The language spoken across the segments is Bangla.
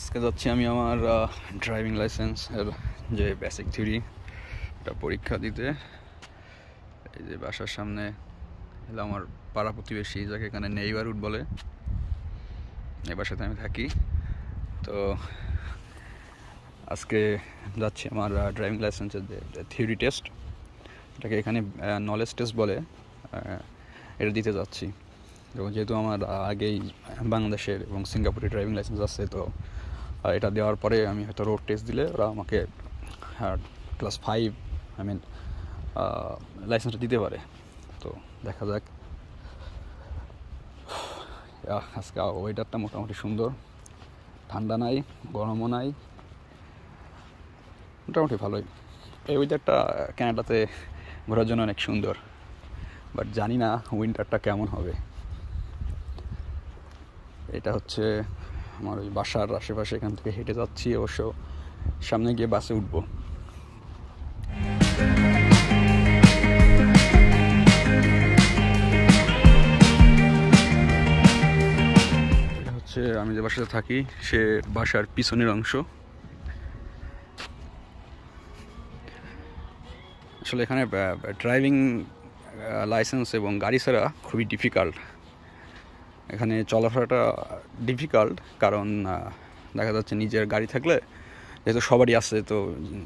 আজকে যাচ্ছি আমি আমার ড্রাইভিং লাইসেন্সের যে বেসিক থিওরি এটা পরীক্ষা দিতে। এই যে বাসার সামনে হলো আমার পাড়া প্রতিবেশী, যাকে এখানে নেইবারহুড বলে, এই বাসাতে আমি থাকি। তো আজকে যাচ্ছি আমার ড্রাইভিং লাইসেন্সের যে থিওরি টেস্ট, এটাকে এখানে নলেজ টেস্ট বলে, এটা দিতে যাচ্ছি। তো যেহেতু আমার আগেই বাংলাদেশের এবং সিঙ্গাপুরের ড্রাইভিং লাইসেন্স আছে, তো এটা দেওয়ার পরে আমি হয়তো রোড টেস্ট দিলে ওরা আমাকে ক্লাস 5 লাইসেন্সটা দিতে পারে। তো দেখা যাক। আজকে ওয়েদারটা মোটামুটি সুন্দর, ঠান্ডা নাই, গরমও নাই, মোটামুটি ভালোই। এই ওয়েদারটা কানাডাতে ঘোরার জন্য অনেক সুন্দর, বাট জানি না উইন্টারটা কেমন হবে। এটা হচ্ছে আমার ওই বাসার আশেপাশে, এখান থেকে হেঁটে যাচ্ছি, অবশ্য সামনে গিয়ে বাসে উঠবো। এটা হচ্ছে আমি যে বাসাতে থাকি সে বাসার পিছনের অংশ। আসলে এখানে ড্রাইভিং লাইসেন্স এবং গাড়ি ছাড়া খুবই ডিফিকাল্ট। এখানে চলাফেরাটা ডিফিকাল্ট, কারণ দেখা যাচ্ছে নিজের গাড়ি থাকলে যেহেতু সবারই আছে, তো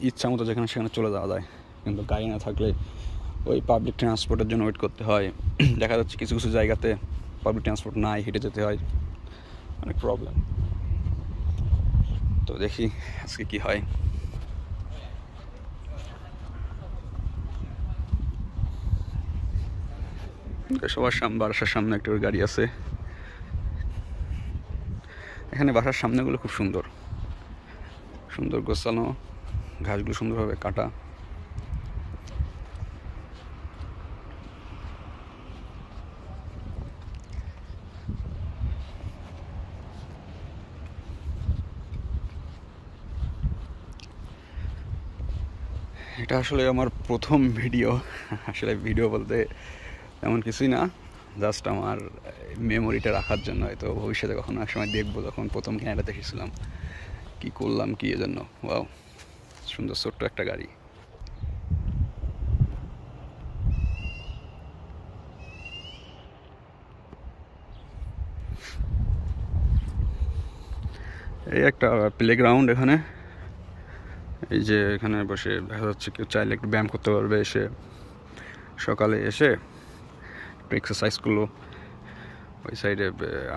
ইচ্ছা মতো যেখানে সেখানে চলে যাওয়া যায়। কিন্তু গাড়ি না থাকলে ওই পাবলিক ট্রান্সপোর্টের জন্য ওয়েট করতে হয়। দেখা যাচ্ছে কিছু কিছু জায়গাতে পাবলিক ট্রান্সপোর্ট নাই, হেঁটে যেতে হয়, অনেক প্রবলেম। তো দেখি আজকে কি হয়। সবার বাসার সামনে একটা গাড়ি আছে। এখানে বাসার সামনেগুলো খুব সুন্দর সুন্দর গোছানো, ঘাসগুলো সুন্দরভাবে কাটা। এটা আসলে আমার প্রথম ভিডিও। আসলে ভিডিও বলতে এমন কিছুই না, জাস্ট আমার মেমোরিটা রাখার জন্য। হয়তো ভবিষ্যতে কখনো এক সময় দেখবো, যখন প্রথম ক্যানাডাতে এসেছিলাম কী করলাম, কী এজন্য। ওয়াও, সুন্দর ছোট্ট একটা গাড়ি। এই একটা প্লেগ্রাউন্ড এখানে। এই যে এখানে বসে দেখা যাচ্ছে কেউ চাইলে একটু ব্যায়াম করতে পারবে, এসে সকালে এসে একটু এক্সারসাইজ করলো। ওই সাইডে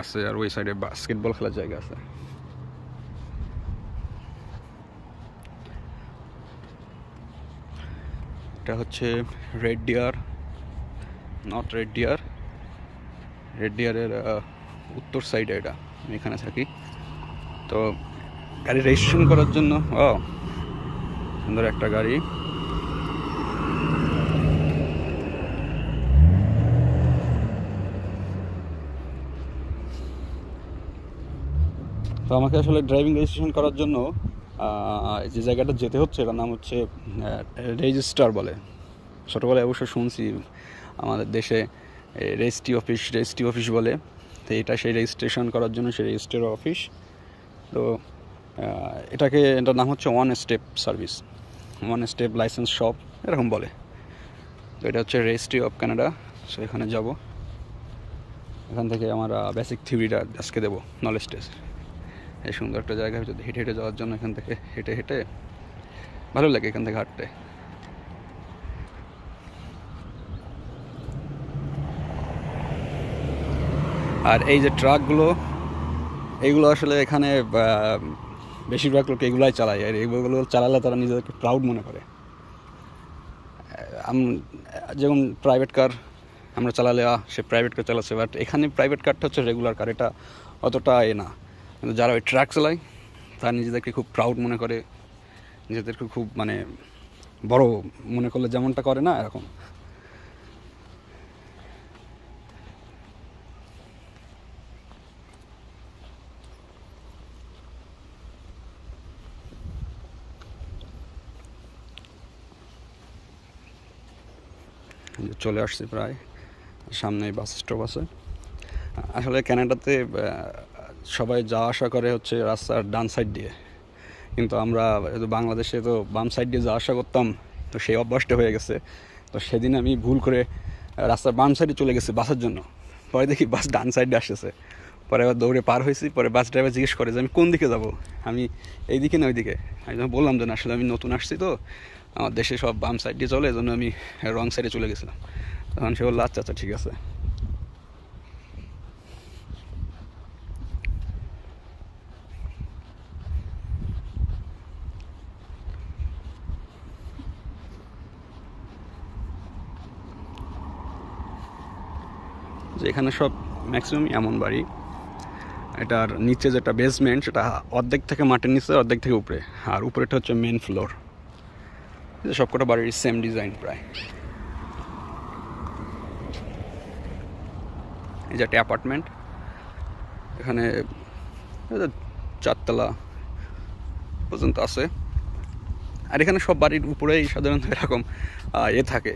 আছে, আর ওই সাইডে বাস্কেটবল খেলার জায়গা আছে। এটা হচ্ছে red deer, not red deer, red ডিয়ারের উত্তর সাইডে এটা। আমি এখানে থাকি। তো গাড়ি রেজিস্ট্রেশন করার জন্য সুন্দর একটা গাড়ি। তো আমাকে আসলে ড্রাইভিং রেজিস্ট্রেশন করার জন্য যে জায়গাটা যেতে হচ্ছে, এটার নাম হচ্ছে রেজিস্ট্রার বলে। ছোটোবেলায় অবশ্য শুনছি আমাদের দেশে রেজিস্ট্রি অফিস বলে। তো এটা সেই রেজিস্ট্রেশন করার জন্য সেই রেজিস্ট্রার অফিস। তো এটার নাম হচ্ছে one step service, one step licence shop এরকম বলে। তো এটা হচ্ছে রেজিস্ট্রি অফ কানাডা। সো এখানে যাব, এখান থেকে আমার বেসিক থিওরিটা আজকে দেবো, নলেজ টেস্ট। এই সুন্দর একটা জায়গা, হেঁটে হেঁটে যাওয়ার জন্য এখান থেকে হেঁটে হেঁটে ভালো লাগে এখান থেকে হাঁটতে। আর এই যে ট্রাকগুলো, এইগুলো আসলে এখানে বেশিরভাগ লোক এগুলাই চালায়, আর এগুলো চালালে তারা নিজেদেরকে প্রাউড মনে করে। যেমন প্রাইভেট কার আমরা চালালে সে প্রাইভেট কার চালাচ্ছে, বাট এখানে প্রাইভেট কারটা হচ্ছে রেগুলার কার, এটা অতটা না। কিন্তু যারা ওই ট্রাক চালায় তারা নিজেদেরকে খুব প্রাউড মনে করে, নিজেদেরকে খুব বড় মনে করলে যেমনটা করে না, এরকম। চলে আসছে প্রায়, সামনে বাস স্টপ আছে। আসলে কানাডাতে সবাই যাওয়া আসা করে হচ্ছে রাস্তার ডান সাইড দিয়ে, কিন্তু আমরা বাংলাদেশে তো বাম সাইড দিয়ে যাওয়া আসা করতাম, তো সেই অভ্যাসটা হয়ে গেছে। তো সেদিন আমি ভুল করে রাস্তার বাম সাইডে চলে গেছি বাসের জন্য। পরে দেখি বাস ডান সাইডে আসতেছে। পরে আবার দৌড়ে পার হয়েছি। পরে বাস ড্রাইভার জিজ্ঞেস করে যে আমি কোন দিকে যাব, আমি এই দিকে না ওই দিকে। আমি যখন বললাম যে না, আসলে আমি নতুন আসছি, তো আমার দেশে সব বাম সাইড দিয়ে চলে, এই জন্য আমি রং সাইডে চলে গেছিলাম। তখন সে বললো আচ্ছা আচ্ছা ঠিক আছে। যে এখানে সব ম্যাক্সিমাম এমন বাড়ি, এটার নিচে যেটা বেসমেন্ট সেটা অর্ধেক থেকে মাটির নিচে, অর্ধেক থেকে উপরে, আর উপরেটা হচ্ছে মেন ফ্লোর। সবকটা বাড়ির সেম ডিজাইন প্রায়। এই যে একটা অ্যাপার্টমেন্ট, এখানে 4 তলা পর্যন্ত আছে। আর এখানে সব বাড়ির উপরেই সাধারণত এরকম থাকে,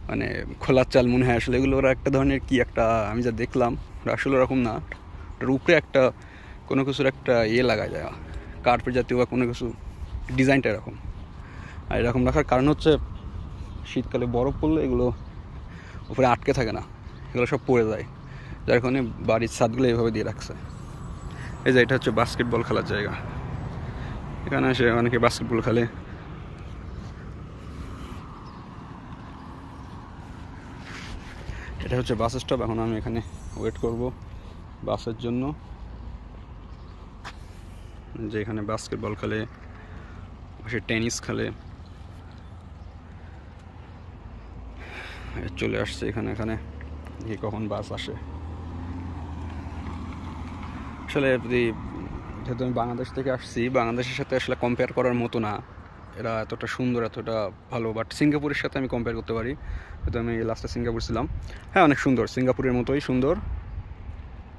মানে খোলার চাল মনে হয়। আসলে এগুলো ওরা একটা ধরনের কি একটা, আমি যা দেখলাম আসলে ওরকম না, ওটার উপরে একটা কোনো কিছুর একটা লাগায় যায়, কার্পেট জাতীয় বা কোনো কিছু, ডিজাইনটা এরকম। আর এরকম রাখার কারণ হচ্ছে শীতকালে বরফ পড়লে এগুলো উপরে আটকে থাকে না, এগুলো সব পড়ে যায়, যার কারণে বাড়ির ছাদগুলো এইভাবে দিয়ে রাখছে। এই যে এটা হচ্ছে বাস্কেটবল খেলার জায়গা, এখানে এসে অনেকে বাস্কেটবল খেলে। এটা হচ্ছে বাস স্টপ, এখন আমি এখানে ওয়েট করব বাসের জন্য, যে এখানে বাস্কেটবল খেলে, পাশে টেনিস খেলে। চলে আসছে এখানে কখন বাস আসে। আসলে যেহেতু আমি বাংলাদেশ থেকে আসছি, বাংলাদেশের সাথে আসলে কম্পেয়ার করার মতো না, এরা এতটা সুন্দর, এতটা ভালো। বাট সিঙ্গাপুরের সাথে আমি কম্পেয়ার করতে পারি, যেহেতু আমি লাস্টে সিঙ্গাপুর ছিলাম। হ্যাঁ, অনেক সুন্দর, সিঙ্গাপুরের মতোই সুন্দর,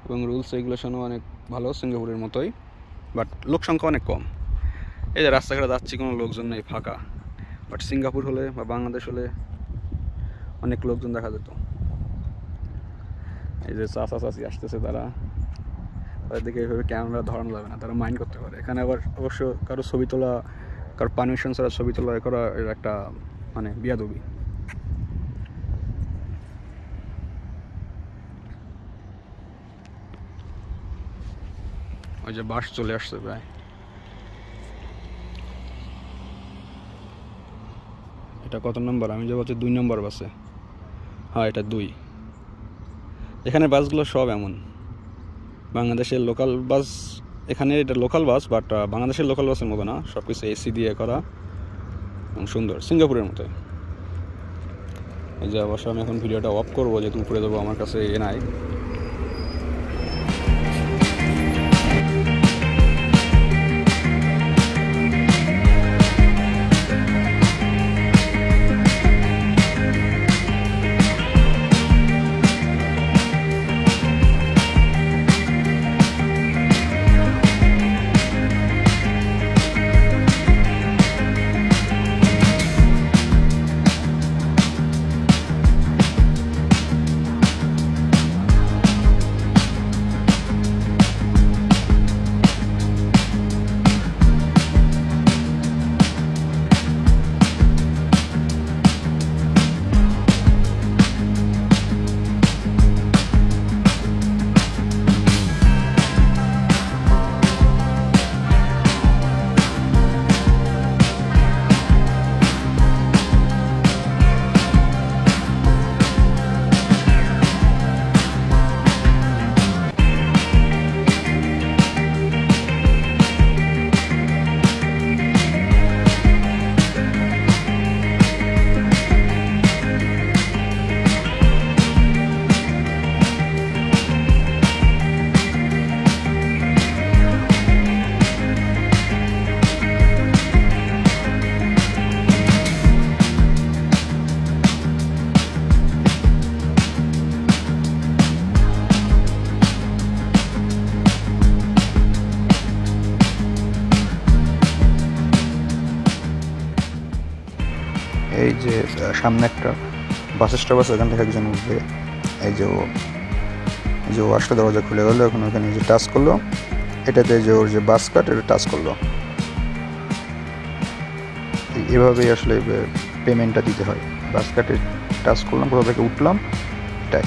এবং রুলস রেগুলেশনও অনেক ভালো সিঙ্গাপুরের মতোই, বাট লোক সংখ্যা অনেক কম। এই যে রাস্তাঘাটে যাচ্ছি, কোনো লোকজন নেই, ফাঁকা। বাট সিঙ্গাপুর হলে বা বাংলাদেশ হলে অনেক লোকজন দেখা যেত। এই যে চাচা চাচি আসতেছে, তাদের দিকে এইভাবে ক্যামেরা ধরানো যাবে না, তারা মাইন্ড করতে পারে। এখানে আবার অবশ্য কারো ছবি তোলা, কারো পারমিশন ছাড়া ছবি তোলা করা এর একটা মানে বিয়াদবি। ওই যে বাস চলে আসছে প্রায়। এটা কত নম্বর? আমি যে বলছি 2 নম্বর বাসে। হ্যাঁ, এটা 2। এখানে বাসগুলো সব এমন বাংলাদেশের লোকাল বাস। এখানে এটা লোকাল বাস, বাট বাংলাদেশের লোকাল বাসের মতো না, সব কিছু এসি দিয়ে করা এবং সুন্দর, সিঙ্গাপুরের মতোই। এই যে অবশ্য আমি এখন ভিডিওটা অফ করবো, যেহেতু উপরে যাবো, আমার কাছে নাই। এই যে সামনে একটা বাস স্টপ আছে, এখান থেকে একজন উঠবে। এই যে যে ও আসলে দরজা খুলে গেলো। এখন ওখানে যে টাচ করলো এটাতে, যে ওর যে বাস কার্ড এটা টাচ করলো। এভাবেই আসলে পেমেন্টটা দিতে হয়। বাস কার্ডে টাচ করলাম, কোথা থেকে উঠলাম, এটাই।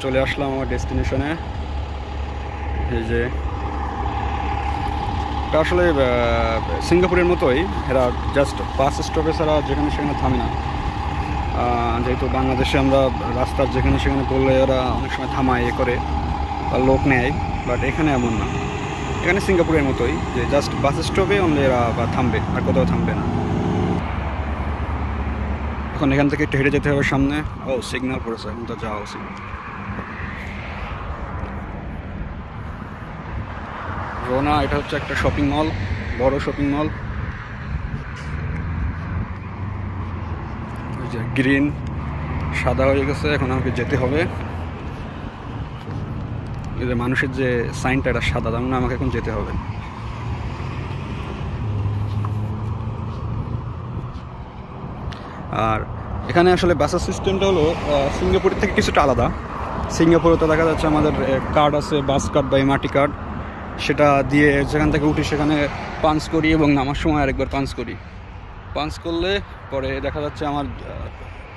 চলে আসলাম আমার ডেস্টিনেশনে। এই যে এটা আসলে সিঙ্গাপুরের মতোই, এরা জাস্ট বাস স্টপে ছাড়া যেখানে সেখানে থামে না। যেহেতু বাংলাদেশে আমরা রাস্তার যেখানে সেখানে বললে ওরা অনেক সময় থামায়, করে বা লোক নেয়, বাট এখানে এমন না। এখানে সিঙ্গাপুরের মতোই, যে জাস্ট বাস স্টপে অনলি এরা বা থামবে, আর কোথাও থামবে না। এখন এখান থেকে একটু হেঁটে যেতে হবে সামনে। ও সিগন্যাল পড়েছে, এখন তো যাওয়া উচিত। রোনা, এটা হচ্ছে একটা শপিং মল, বড় শপিং মল। যে গ্রিন সাদা হয়ে গেছে, এখন আমাকে যেতে হবে। এই যে মানুষের যে সাইনটা, এটা সাদা, তার মানে আমাকে এখন যেতে হবে। আর এখানে আসলে বাসের সিস্টেমটা হলো সিঙ্গাপুরের থেকে কিছুটা আলাদা। সিঙ্গাপুরে তো দেখা যাচ্ছে আমাদের কার্ড আছে, বাস কার্ড বা এমআরটি কার্ড, সেটা দিয়ে যেখান থেকে উঠি সেখানে পাঞ্চ করি এবং নামার সময় আরেকবার পাঞ্চ করি। পাঞ্চ করলে পরে দেখা যাচ্ছে আমার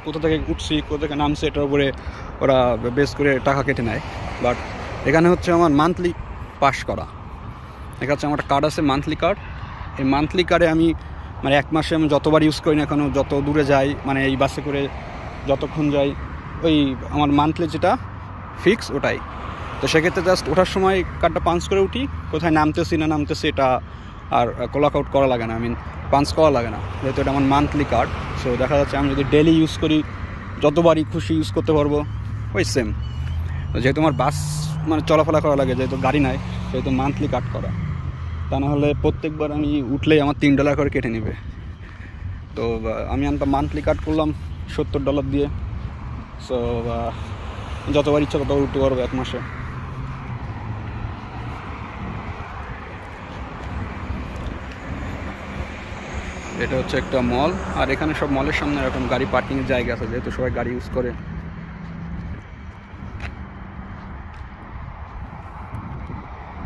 কোথা থেকে উঠছি, কোথা থেকে নামছি, এটার উপরে ওরা বেস করে টাকা কেটে নেয়। বাট এখানে হচ্ছে আমার মান্থলি পাস করা। দেখা যাচ্ছে আমার একটা কার্ড আছে, মান্থলি কার্ড। এই মান্থলি কার্ডে আমি মানে এক মাসে আমি যতবার ইউজ করি না কেন, যত দূরে যাই, মানে এই বাসে করে যতক্ষণ যাই, ওই আমার মান্থলি যেটা ফিক্স ওটাই। তো সেক্ষেত্রে জাস্ট ওঠার সময় কার্ডটা পাঞ্চ করে উঠি, কোথায় নামতেছি না নামতেছি এটা আর ক্লক আউট করা লাগে না, পাঞ্চ করা লাগে না, যেহেতু এটা আমার মান্থলি কার্ড। সো দেখা যাচ্ছে আমি যদি ডেলি ইউজ করি, যতবারই খুশি ইউজ করতে পারবো, ওই সেম। যেহেতু আমার বাস মানে চলাফেরা করা লাগে, যেহেতু গাড়ি নাই, সেহেতু মান্থলি কাট করা। তা নাহলে প্রত্যেকবার আমি উঠলেই আমার $3 করে কেটে নেবে। তো আমি আনতাম মান্থলি কাট করলাম $70 দিয়ে। সো যতবার ইচ্ছা ততবার উঠতে পারবো এক মাসে। এটা হচ্ছে একটা মল, আর এখানে সব মলের সামনে এরকম গাড়ি পার্কিংয়ের জায়গা আছে, যেহেতু সবাই গাড়ি ইউজ করে।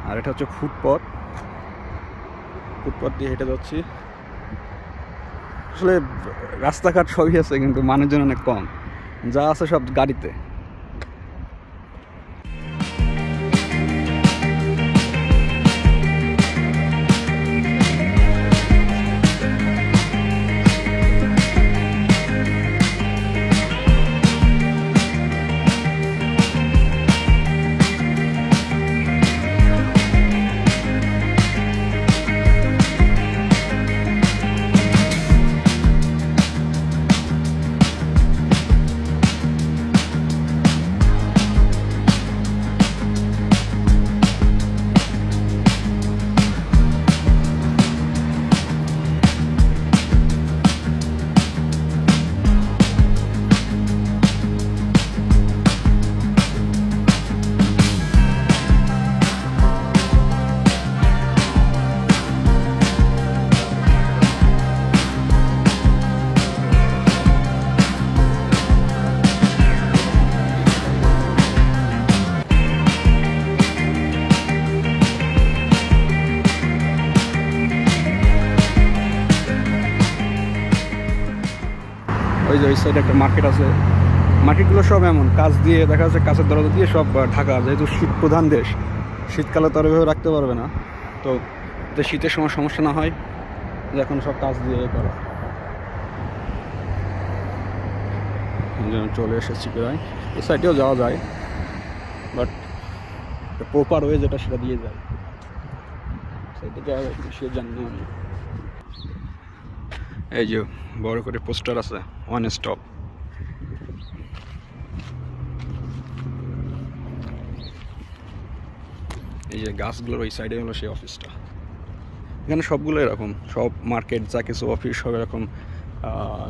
আর এটা হচ্ছে ফুটপথ, ফুটপথ দিয়ে হেঁটে যাচ্ছি। আসলে রাস্তাঘাট সবই আছে, কিন্তু মানুষজন অনেক কম, যা আছে সব গাড়িতে। ওই যে ওই সাইডে একটা মার্কেট আছে। মার্কেটগুলো সব এমন কাঁচ দিয়ে, দেখা যাচ্ছে কাঁচের দরজা দিয়ে সব ঢাকা, যেহেতু শীত প্রধান দেশ, শীতকালে তো আর এভাবে রাখতে পারবে না। তো শীতের সময় সমস্যা না হয়, এখন সব কাঁচ দিয়ে করা। চলে এসেছি প্রায়। এই সাইডেও যাওয়া যায়, বাট প্রপার ওয়ে যেটা সেটা দিয়ে যায়, সাইডে যাওয়া যায় সে জানি না আমি। এই যে বড় করে পোস্টার আছে, ওয়ান স্টপ। এই যে গাছগুলোর ওই সাইডে হলো সেই অফিসটা। এখানে সবগুলো এরকম, সব মার্কেট যা কিছু অফিস সব এরকম,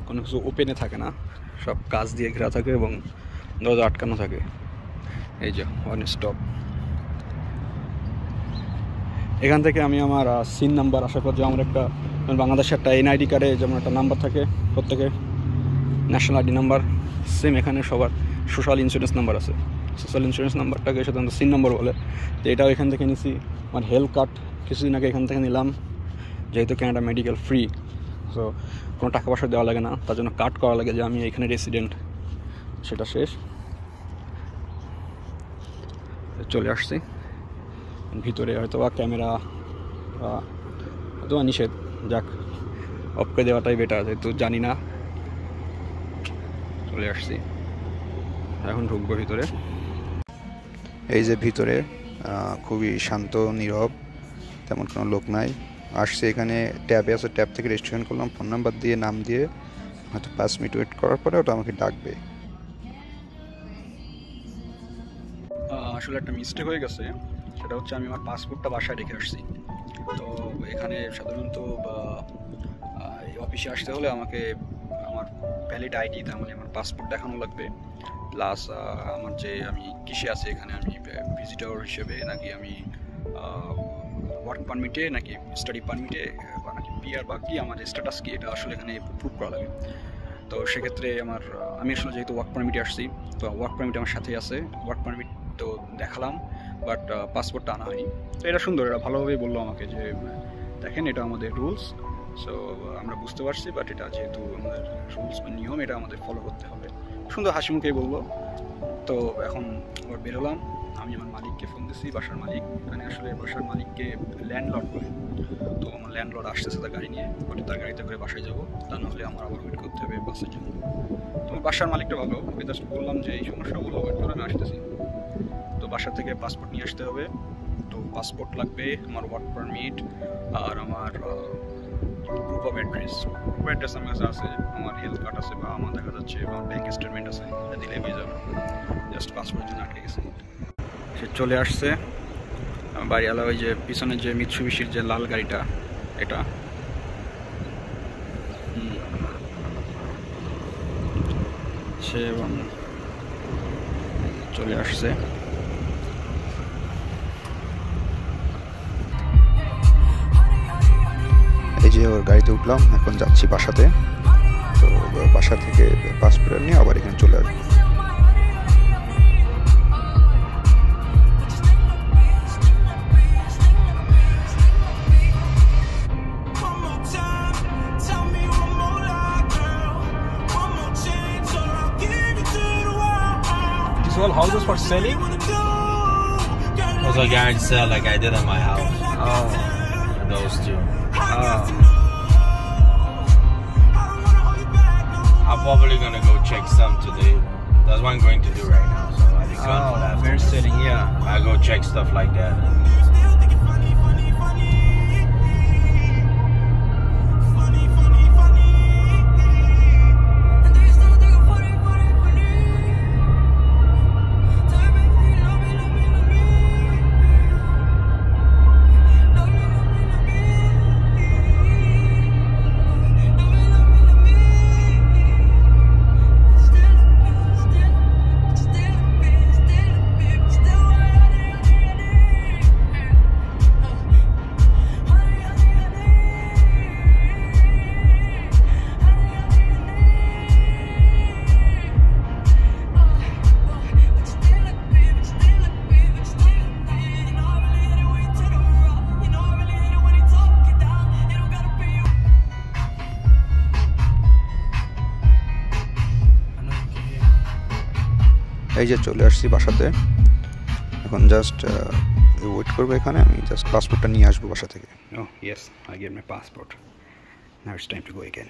কোনো কিছু ওপেনে থাকে না, সব কাজ দিয়ে ঘেরা থাকে এবং দরজা আটকানো থাকে। এই যে ওয়ান স্টপ। এখান থেকে আমি আমার সিন নাম্বার, আশা করি যে আমার একটা বাংলাদেশের একটা এনআইডি কার্ডে যেমন একটা নাম্বার থাকে প্রত্যেকের, ন্যাশনাল আইডি নাম্বার, সেম এখানে সবার সোশ্যাল ইন্স্যুরেন্স নাম্বার আছে। সোশ্যাল ইন্স্যুরেন্স নাম্বারটাকে সাধারণত সিন নম্বর বলে। তো এটাও এখান থেকে নিছি। আমার হেলথ কার্ড কিছুদিন আগে এখান থেকে নিলাম, যেহেতু ক্যানাডা মেডিকেল ফ্রি, সো কোনো টাকা পয়সা দেওয়া লাগে না, তার জন্য কার্ড করা লাগে যে আমি এখানে রেসিডেন্ট, সেটা শেষ। চলে আসছি ভিতরে, হয়তো বা ক্যামেরা হয়তো বা নিষেধ, যাক অফ করে দেওয়াটাই বেটার, যেহেতু জানি না। চলে আসছি, এখন ঢুকবো ভিতরে। এই যে ভিতরে খুবই শান্ত নীরব, তেমন কোনো লোক নাই। আসছে এখানে ট্যাবে আছে, ট্যাব থেকে রেজিস্ট্রেশন করলাম, ফোন নাম্বার দিয়ে নাম দিয়ে, হয়তো 5 মিনিট ওয়েট করার পরে ওটা আমাকে ডাকবে। আসলে একটা মিস্টেক হয়ে গেছে, সেটা হচ্ছে আমি আমার পাসপোর্টটা বাসায় রেখে আসছি। তো এখানে সাধারণত এই অফিসে আসতে হলে আমাকে আমার ভ্যালিড আইডি, তার মানে আমার পাসপোর্ট দেখানো লাগবে, প্লাস আমার যে আমি কিসে আছি এখানে, আমি ভিজিটর হিসেবে নাকি আমি ওয়ার্ক পারমিটে নাকি স্টাডি পারমিটে বা নাকি পিআর বা কি আমার স্ট্যাটাস কি, এটা আসলে এখানে প্রুভ করা লাগে। তো সেক্ষেত্রে আমি আসলে যেহেতু ওয়ার্ক পারমিটে আসছি, তো ওয়ার্ক পারমিট আমার সাথেই আছে, ওয়ার্ক পারমিট তো দেখালাম, বাট পাসপোর্টটা আনা হয়নি। তো এটা সুন্দর, এটা ভালোভাবেই বললো আমাকে যে দেখেন এটা আমাদের রুলস, সো আমরা বুঝতে পারছি, বাট এটা যেহেতু আমাদের রুলস বা নিয়ম, এটা আমাদের ফলো করতে হবে। সুন্দর হাসি মুখেই বললো। তো এখন আবার বেরোলাম, আমি আমার মালিককে ফোন দিচ্ছি, বাসার মালিক। এখানে আসলে বাসার মালিককে ল্যান্ডলর্ড বলে। তো আমার ল্যান্ডলর্ড আসতেছে তার গাড়ি নিয়ে, ওটা তার গাড়িতে করে বাসায় যাবো, তা নাহলে আমার আবার ওয়েট করতে হবে বাসের জন্য। তো বাসার মালিকটা ভালো, ওকে জাস্ট বললাম যে এই সমস্যাগুলো ওয়েট করে আমি আসতেছি। তো বাসা থেকে পাসপোর্ট নিয়ে আসতে হবে, তো পাসপোর্ট লাগবে, আমার ওয়ার্ক পারমিট, আর আমার proof of address. Proof address আমার কাছে আছে, আমার হেলথ কার্ড আছে, বা আমার দেখা যাচ্ছে আমার ব্যাঙ্ক স্টেটমেন্ট আছে, এটা দিলে হয়ে যাবে। জাস্ট পাসপোর্টের জন্য আটকে গেছে। সে চলে আসছে বাড়িওয়ালা, ওই যে পিছনে যে মিৎসুবিশির যে লাল গাড়িটা, এটা সে এবং চলে আসছে। এই যে ওর গাড়িতে উঠলাম, এখন যাচ্ছি বাসাতে। তো বাসা থেকে পাসপোর্ট নিয়ে আবার এখানে চলে আসবো। All houses for selling? Also, I guarantee sell like I did on my house. Oh. Those two. Oh. I'm probably gonna go check some today. That's what I'm going to do right now. So I think for that. Fair selling, yeah. I go check stuff like that. এই যে চলে আসছি বাসাতে, এখন জাস্ট ওয়েট করবো এখানে, আমি জাস্ট পাসপোর্টটা নিয়ে আসবো বাসা থেকে। Oh yes, I get my passport, now it's time to go again.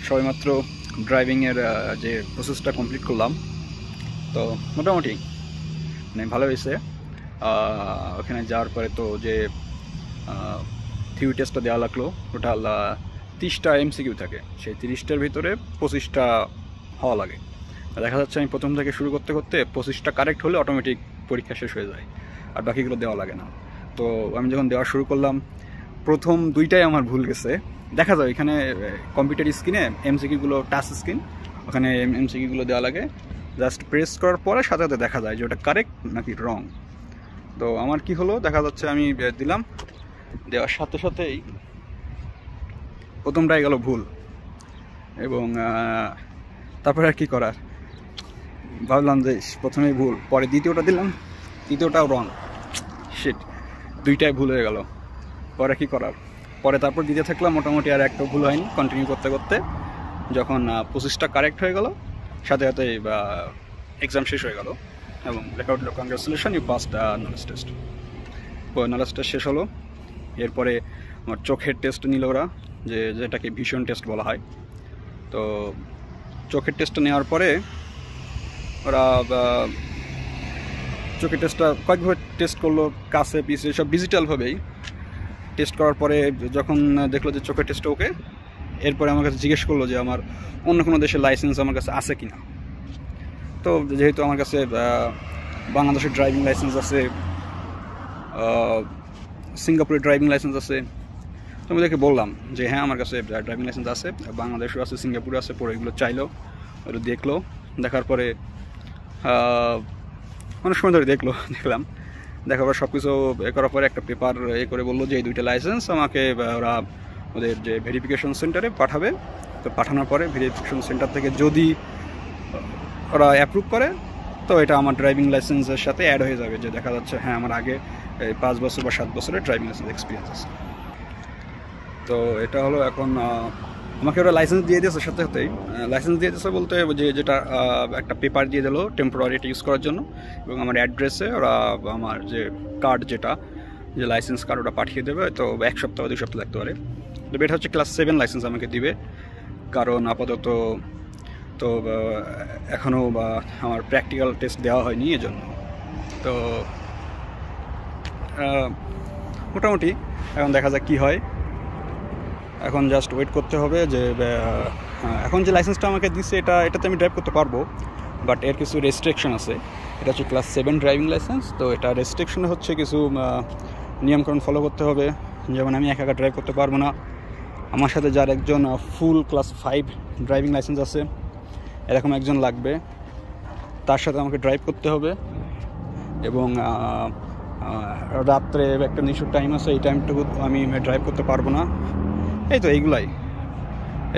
সবেমাত্র ড্রাইভিংয়ের যে প্রসেসটা কমপ্লিট করলাম, তো মোটামুটি মানে ভালো হয়েছে। ওখানে যাওয়ার পরে তো যে থিওরি টেস্টটা দেওয়া লাগলো, টোটাল 30টা MCQ থাকে, সেই 30টার ভিতরে 25টা হওয়া লাগে। দেখা যাচ্ছে আমি প্রথম থেকে শুরু করতে করতে 25টা কারেক্ট হলে অটোমেটিক পরীক্ষা শেষ হয়ে যায়, আর বাকিগুলো দেওয়া লাগে না। তো আমি যখন দেওয়া শুরু করলাম, প্রথম 2টাই আমার ভুল গেছে। দেখা যায় এখানে কম্পিউটার স্ক্রিনে MCQগুলো টাচ স্ক্রিন, ওখানে MCQগুলো দেওয়া লাগে, জাস্ট প্রেস করার পরে সাথে সাথে দেখা যায় যে ওটা কারেক্ট নাকি রং। তো আমার কি হলো, দেখা যাচ্ছে আমি দিলাম, দেওয়ার সাথে সাথেই প্রথমটাই গেল ভুল, এবং তারপরে আর কি করার, ভাবলাম যে প্রথমেই ভুল, পরে দ্বিতীয়টা দিলাম, তৃতীয়টাও রং, শিট, 2টাই ভুল হয়ে গেল। পরে কি করার, পরে তারপর দিতে থাকলাম, মোটামুটি আর একটা ভুল হয়নি। কন্টিনিউ করতে করতে যখন 25টা কারেক্ট হয়ে গেল, সাথে সাথে এক্সাম শেষ হয়ে গেল এবং লেখা উঠলো, congratulation, you passed knowledge test. Knowledge test শেষ হলো। এরপরে আমার চোখের টেস্ট নিল ওরা, যেটাকে ভিশন টেস্ট বলা হয়। তো চোখের টেস্টটা নেওয়ার পরে ওরা চোখের টেস্টটা কয়েকভাবে টেস্ট করলো, কাছে পিছে সব ডিজিটালভাবেই টেস্ট করার পরে যখন দেখলো যে চোখের টেস্টটা ওকে, এরপরে আমার কাছে জিজ্ঞেস করলো যে আমার অন্য কোনো দেশের লাইসেন্স আমার কাছে আছে কিনা। তো যেহেতু আমার কাছে বাংলাদেশের ড্রাইভিং লাইসেন্স আছে, সিঙ্গাপুরের ড্রাইভিং লাইসেন্স আছে, তো আমি দেখে বললাম যে হ্যাঁ আমার কাছে ড্রাইভিং লাইসেন্স আছে, বাংলাদেশেও আছে, সিঙ্গাপুরে আছে। পরে এগুলো চাইলো, ওগুলো দেখলো, দেখার পরে অনেক সময় ধরে দেখলাম, দেখার পর সব কিছু এ করার পরে একটা পেপার করে বললো যে এই 2টা লাইসেন্স আমাকে ওরা ওদের যে ভেরিফিকেশন সেন্টারে পাঠাবে। তো পাঠানোর পরে ভেরিফিকেশন সেন্টার থেকে যদি ওরা অ্যাপ্রুভ করে, তো এটা আমার ড্রাইভিং লাইসেন্সের সাথে অ্যাড হয়ে যাবে, যে দেখা যাচ্ছে হ্যাঁ আমার আগে 5 বছর বা 7 বছরের ড্রাইভিং লাইসেন্স এক্সপিরিয়েন্স আছে। তো এটা হলো এখন আমাকে ওরা লাইসেন্স দিয়ে দিয়েছে, সাথে সাথেই লাইসেন্স দিয়ে দিয়েছে বলতে যেটা একটা পেপার দিয়ে দিল টেম্পোরারি এটা ইউজ করার জন্য, এবং আমার অ্যাড্রেসে ওরা আমার যে কার্ড, যে লাইসেন্স কার্ড, ওটা পাঠিয়ে দেবে। তো 1 সপ্তাহ 2 সপ্তাহ লাগতে পারে। তো এটা হচ্ছে ক্লাস 7 লাইসেন্স আমাকে দিবে, কারণ আপাতত তো এখনও আমার প্র্যাকটিক্যাল টেস্ট দেওয়া হয়নি এজন্য। তো মোটামুটি এখন দেখা যাক কী হয়। এখন জাস্ট ওয়েট করতে হবে যে এখন যে লাইসেন্সটা আমাকে দিচ্ছে এটাতে আমি ড্রাইভ করতে পারবো, বাট এর কিছু রেস্ট্রিকশন আছে। এটা হচ্ছে ক্লাস 7 ড্রাইভিং লাইসেন্স, তো এটা রেস্ট্রিকশনে হচ্ছে কিছু নিয়মকানুন ফলো করতে হবে। যেমন আমি একা ড্রাইভ করতে পারবো না, আমার সাথে যার একজন ফুল ক্লাস 5 ড্রাইভিং লাইসেন্স আছে এরকম একজন লাগবে, তার সাথে আমাকে ড্রাইভ করতে হবে। এবং রাত্রে একটা নির্দিষ্ট টাইম আছে, এই টাইমটুকু আমি ড্রাইভ করতে পারবো না। এই তো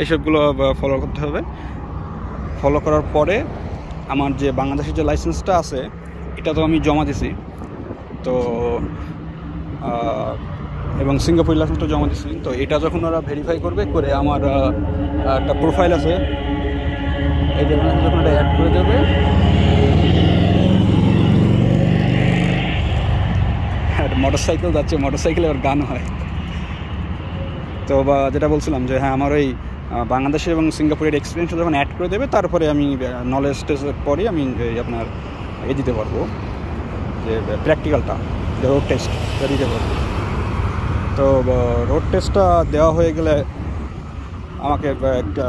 এইসবগুলো ফলো করতে হবে। ফলো করার পরে আমার যে বাংলাদেশের যে লাইসেন্সটা আছে এটা তো আমি জমা দিছি, তো এবং সিঙ্গাপুর লাইসেন্সটা জমা দিছি। তো এটা যখন ওরা ভেরিফাই করে আমার একটা প্রোফাইল আছে, এই যে যখন এটা অ্যাড করে দেবে, মোটরসাইকেল যাচ্ছে, মোটরসাইকেলে ওর গান হয়। তো যেটা বলছিলাম যে হ্যাঁ আমার ওই বাংলাদেশের এবং সিঙ্গাপুরের এক্সপিরিয়েন্সটা যখন অ্যাড করে দেবে, তারপরে আমি নলেজ টেস্টের পরে আমি আপনার দিতে পারবো, যে প্র্যাকটিক্যালটা, যে রোড টেস্টটা দিতে পারবো। তো রোড টেস্টটা দেওয়া হয়ে গেলে আমাকে একটা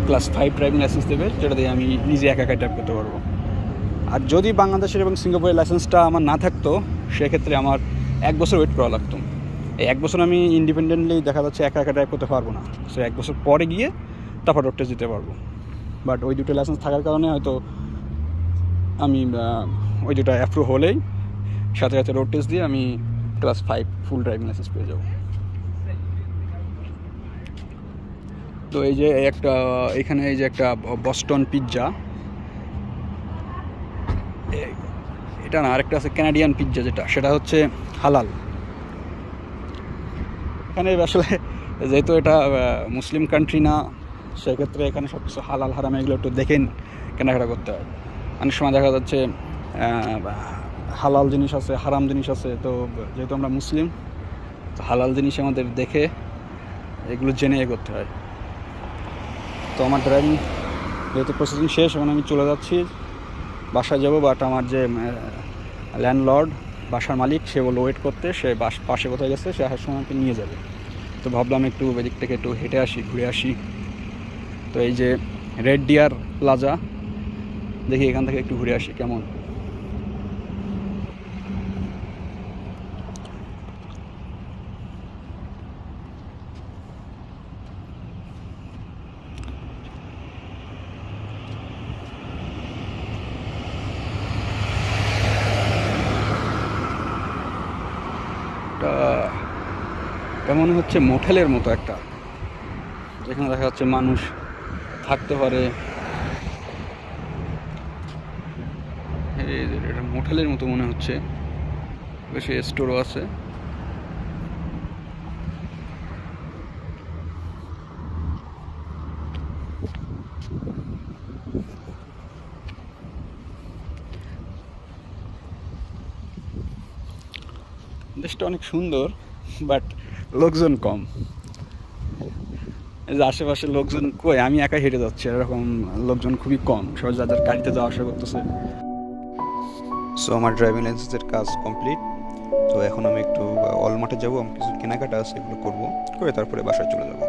ক্লাস 5 ড্রাইভিং লাইসেন্স দেবে, যেটা দিয়ে আমি নিজে একা ড্রাইভ করতে পারবো। আর যদি বাংলাদেশের এবং সিঙ্গাপুরের লাইসেন্সটা আমার না থাকতো, সেক্ষেত্রে আমার 1 বছর ওয়েট করা লাগতো। এই 1 বছর আমি ইন্ডিপেন্ডেন্টলি দেখা যাচ্ছে একা ড্রাইভ করতে পারবো না। সো 1 বছর পরে গিয়ে তারপর রোড টেস্ট দিতে পারবো। বাট ওই 2টো লাইসেন্স থাকার কারণে হয়তো আমি ওই 2টা অ্যাপ্রুভ হলেই সাথে সাথে রোড টেস্ট দিয়ে আমি ক্লাস 5 ফুল ড্রাইভিং লাইসেন্স পেয়ে যাব। তো এই যে এখানে এই যে একটা বস্টন পিৎজা, এটা না, আরেকটা আছে ক্যানাডিয়ান পিৎজা, সেটা হচ্ছে হালাল। এখানে আসলে যেহেতু এটা মুসলিম কান্ট্রি না, সেক্ষেত্রে এখানে সব কিছু হালাল হারাম এগুলো একটু দেখেন কেনাকাটা করতে হয়। অনেক সময় দেখা যাচ্ছে হালাল জিনিস আছে, হারাম জিনিস আছে। তো যেহেতু আমরা মুসলিম, তো হালাল জিনিস আমাদের দেখে এগুলো জেনে করতে হয়। তো আমার ড্রাইভিং যেহেতু প্রসেসিং শেষ, এখন আমি চলে যাচ্ছি বাসায় যাব। বাট আমার যে ল্যান্ডলর্ড, বাসার মালিক, সে বললো ওয়েট করতে, সে পাশে কোথায় গেছে, সে আসার সময় আমাকে নিয়ে যাবে। তো ভাবলাম একটু এদিক থেকে একটু হেঁটে আসি, ঘুরে আসি। তো এই যে রেড ডিয়ার প্লাজা, দেখি এখান থেকে একটু ঘুরে আসি কেমন। এটা মনে হচ্ছে মোটেলের মতো একটা, যেখানে দেখা যাচ্ছে মানুষ থাকতে পারে। এটা মোটেলের মতো মনে হচ্ছে, বেশি স্টোরও আছে। দেশটা অনেক সুন্দর, বাট লোকজন কম। এই যে আশেপাশে লোকজন কই, আমি একা হেঁটে যাচ্ছি, এরকম লোকজন খুবই কম, সবাই যাদের গাড়িতে যাওয়া আসা করতেছে। সো আমার ড্রাইভিং লাইসেন্সের কাজ কমপ্লিট। তো এখন আমি একটু অলমার্টে যাবো, আমি কিছু কেনাকাটা আছে, এগুলো করবো, করে তারপরে বাসায় চলে যাবো।